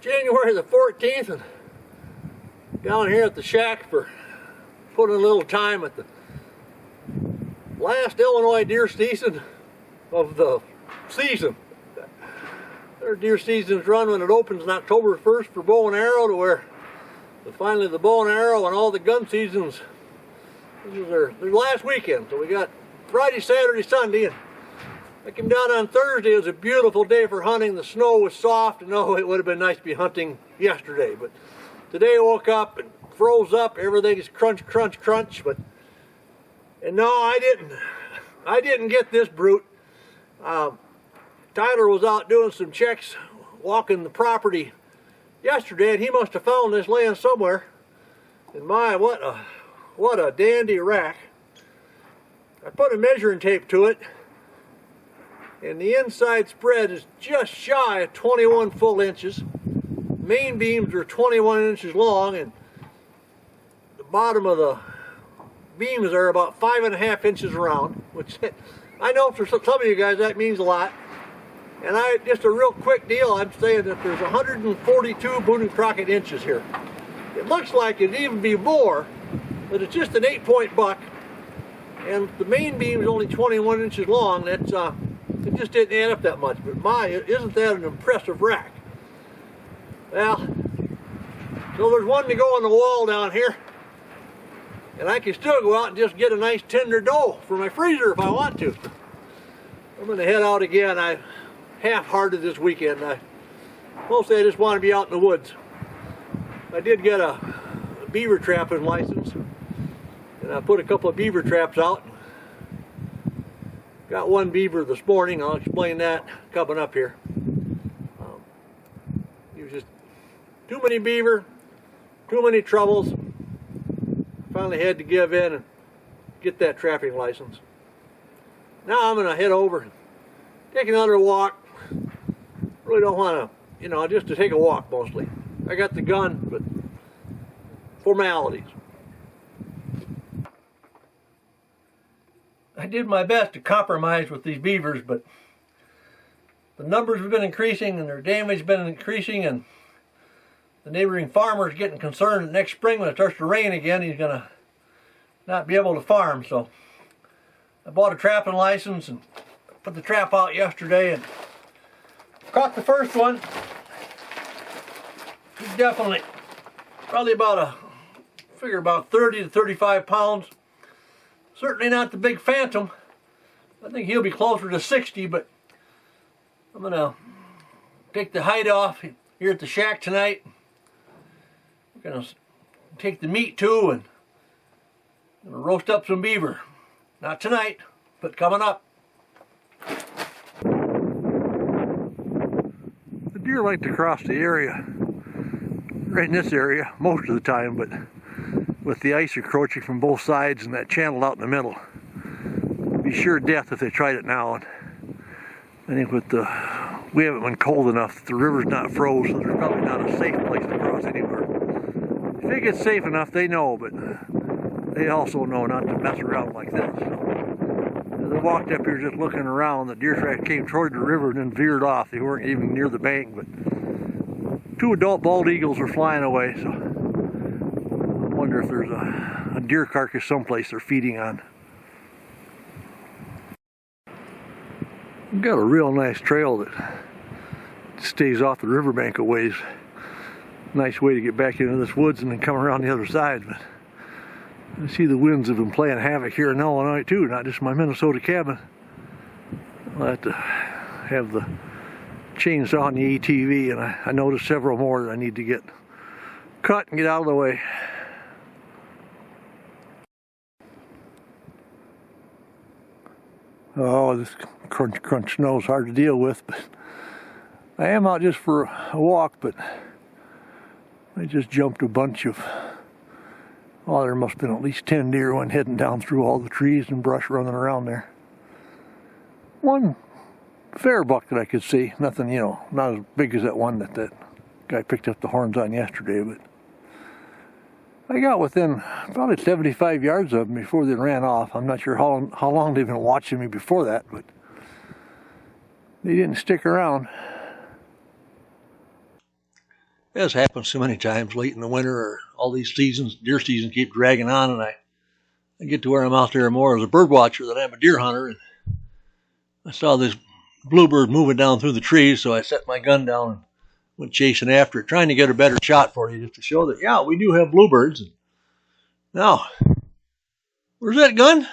January the 14th, and down here at the shack for putting a little time at the last Illinois deer season of the season. Their deer season's run when it opens on October 1st for bow and arrow, to where finally the bow and arrow and all the gun seasons, this is their last weekend. So we got Friday, Saturday, Sunday, and I came down on Thursday. It was a beautiful day for hunting. The snow was soft, and oh, it would have been nice to be hunting yesterday. But today I woke up and froze up. Everything is crunch, crunch, crunch. And no, I didn't get this brute. Tyler was out doing some checks, walking the property yesterday, and he must have found this laying somewhere. And my, what a dandy rack. I put a measuring tape to it, and the inside spread is just shy of 21 full inches. Main beams are 21 inches long, and the bottom of the beams are about 5.5 inches around, which I know for some of you guys that means a lot. And just a real quick deal, I'm saying that there's 142 Boone and Crockett inches here. It looks like it'd even be more, but it's just an 8-point buck, and the main beam is only 21 inches long. That's it just didn't add up that much. But my, isn't that an impressive rack? Well, so there's one to go on the wall down here, and I can still go out and just get a nice tender doe for my freezer if I want to. I'm going to head out again. I half-hearted this weekend. Mostly I just want to be out in the woods. I did get a beaver trapping license, and I put a couple of beaver traps out. Got one beaver this morning. I'll explain that coming up here. He was just too many beaver, too many troubles. Finally had to give in and get that trapping license. Now I'm going to head over and take another walk. Really don't want to, just to take a walk mostly. I got the gun, but formalities. I did my best to compromise with these beavers, but the numbers have been increasing and their damage has been increasing, and the neighboring farmer is getting concerned that next spring when it starts to rain again, he's going to not be able to farm. So I bought a trapping license and put the trap out yesterday and caught the first one. He's definitely probably about 30 to 35 pounds. Certainly not the big phantom. I think he'll be closer to 60, but I'm going to take the hide off here at the shack tonight. We're going to take the meat too, and I'm going to roast up some beaver. Not tonight, but coming up. The deer like to cross the area, right in this area, most of the time, but with the ice encroaching from both sides and that channel out in the middle, it'd be sure death if they tried it now. And I think we haven't been cold enough. The river's not froze, so there's probably not a safe place to cross anywhere. If it gets safe enough, they know, but they also know not to mess around like this. So, as I walked up here just looking around, the deer track came toward the river and then veered off. They weren't even near the bank, but 2 adult bald eagles were flying away, so I wonder if there's a deer carcass someplace they're feeding on. We've got a real nice trail that stays off the riverbank a ways. Nice way to get back into this woods and then come around the other side. But I see the winds have been playing havoc here in Illinois too, not just my Minnesota cabin. I'll have to have the chainsaw on the ATV, and I noticed several more that I need to get cut and get out of the way. Oh, this crunch crunch snow is hard to deal with, but I am out just for a walk, but I just jumped a bunch of, oh, there must have been at least 10 deer when heading down through all the trees and brush running around there. One fair buck that I could see, nothing, not as big as that one that guy picked up the horns on yesterday, but I got within probably 75 yards of them before they ran off. I'm not sure how long they've been watching me before that, but they didn't stick around. As happens so many times late in the winter, or all these seasons, deer seasons keep dragging on, and I get to where I'm out there more as a bird watcher than I'm a deer hunter. And I saw this bluebird moving down through the trees, so I set my gun down and went chasing after it, trying to get a better shot for you, just to show that, yeah, we do have bluebirds. And now, where's that gun?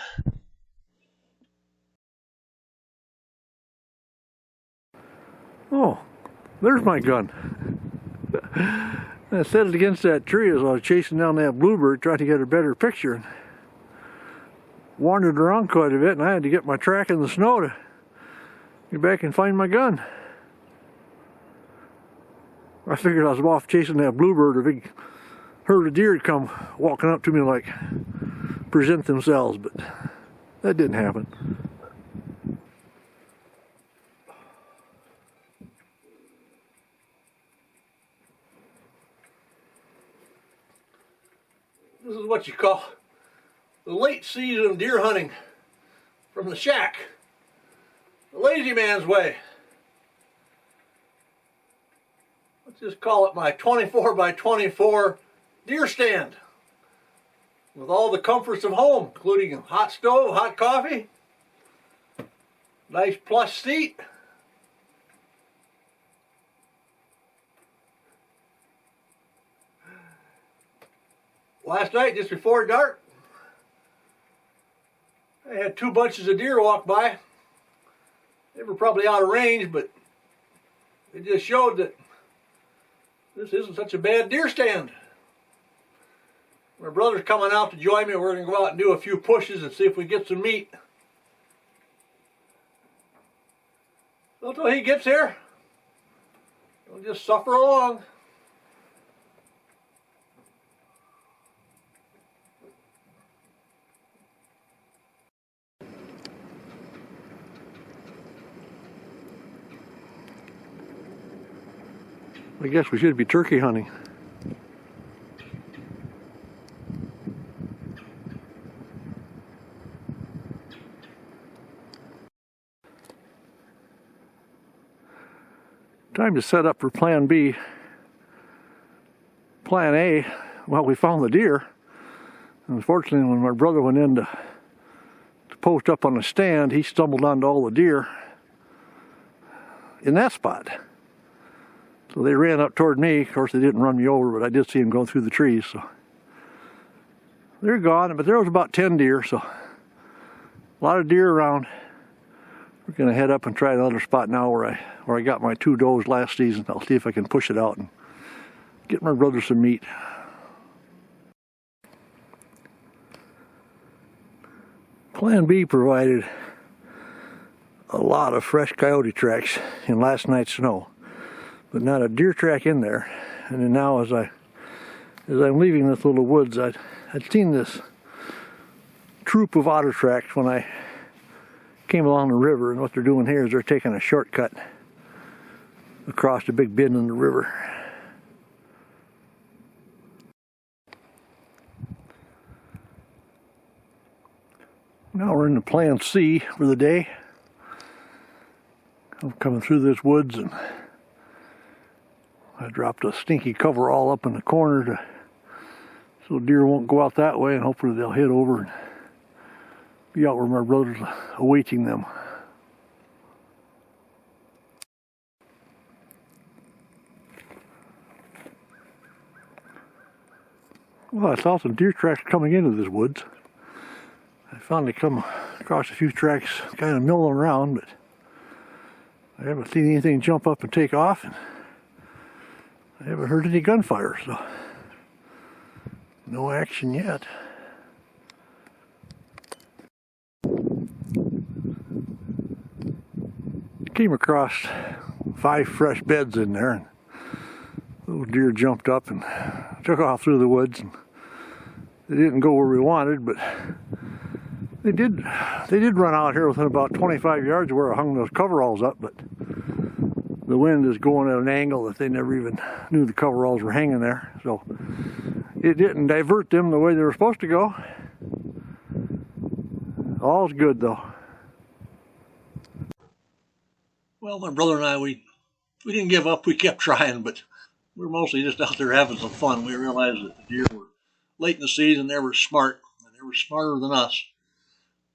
Oh, there's my gun. I set it against that tree as I was chasing down that bluebird, trying to get a better picture. And wandered around quite a bit, and I had to get my track in the snow to get back and find my gun. I figured I was off chasing that bluebird, a big herd of deer would come walking up to me like present themselves, but that didn't happen. This is what you call the late season deer hunting from the shack, the lazy man's way. Let's just call it my 24 by 24 deer stand with all the comforts of home, including a hot stove, hot coffee, nice plush seat, last night, just before dark, I had 2 bunches of deer walk by. They were probably out of range, but it just showed that this isn't such a bad deer stand. My brother's coming out to join me. We're going to go out and do a few pushes and see if we get some meat. So until he gets here, we'll just suffer along. I guess we should be turkey hunting. Time to set up for plan B. Plan A, well, we found the deer. Unfortunately, when my brother went in to post up on the stand, he stumbled onto all the deer in that spot. So they ran up toward me. Of course, they didn't run me over, but I did see them going through the trees. So they're gone, but there was about 10 deer, so a lot of deer around. We're going to head up and try another spot now where I got my 2 does last season. I'll see if I can push it out and get my brother some meat. Plan B provided a lot of fresh coyote tracks in last night's snow, but not a deer track in there. And then now as I'm leaving this little woods, I'd seen this troop of otter tracks when I came along the river, and what they're doing here is they're taking a shortcut across the big bend in the river. Now we're in the plan C for the day. I'm coming through this woods, and I dropped a stinky cover all up in the corner so deer won't go out that way, and hopefully they'll head over and be out where my brother's awaiting them. Well, I saw some deer tracks coming into this woods. I finally come across a few tracks kind of milling around, but I haven't seen anything jump up and take off, and I haven't heard any gunfire, so no action yet. Came across 5 fresh beds in there, and those deer jumped up and took off through the woods. And they didn't go where we wanted, but they did run out here within about 25 yards of where I hung those coveralls up, but the wind is going at an angle that they never even knew the coveralls were hanging there, so it didn't divert them the way they were supposed to go. All's good though. Well, my brother and I, we didn't give up. We kept trying, but we were mostly just out there having some fun. We realized that the deer were late in the season. They were smart, and they were smarter than us.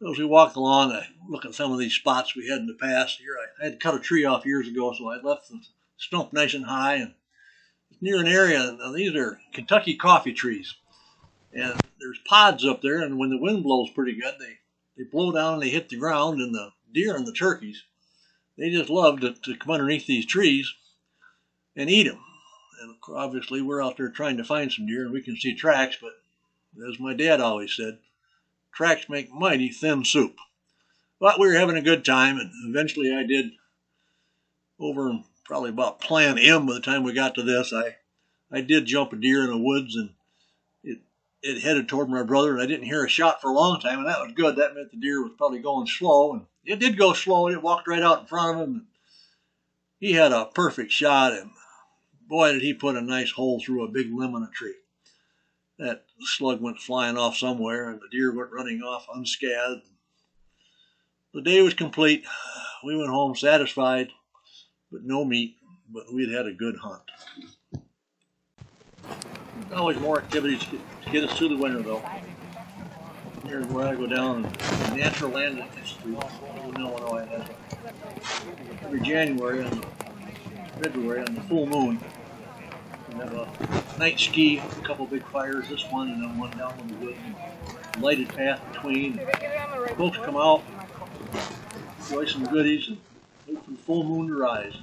As we walked along, I looked at some of these spots we had in the past. Here, I had cut a tree off years ago, so I left the stump nice and high, and it's near an area. Now, these are Kentucky coffee trees, and there's pods up there, and when the wind blows pretty good, they blow down and they hit the ground, and the deer and the turkeys, they just love to come underneath these trees and eat them. And obviously, we're out there trying to find some deer, and we can see tracks, but as my dad always said, tracks make mighty thin soup. But we were having a good time, and eventually I did, over probably about Plan M by the time we got to this, I did jump a deer in the woods, and it headed toward my brother, and I didn't hear a shot for a long time, and that was good. That meant the deer was probably going slow, and it did go slow, and it walked right out in front of him. He had a perfect shot, and boy, did he put a nice hole through a big limb on a tree. That slug went flying off somewhere, and the deer went running off unscathed. The day was complete. We went home satisfied, but no meat, but we'd had a good hunt. Always more activities to get us through the winter, though. Here's where I go down in natural land history in Illinois. Every January and February on the full moon, we have a night ski, a couple big fires, this one and then one down in the woods, and a lighted path between. Folks come out, enjoy some goodies, and wait for the full moon to rise.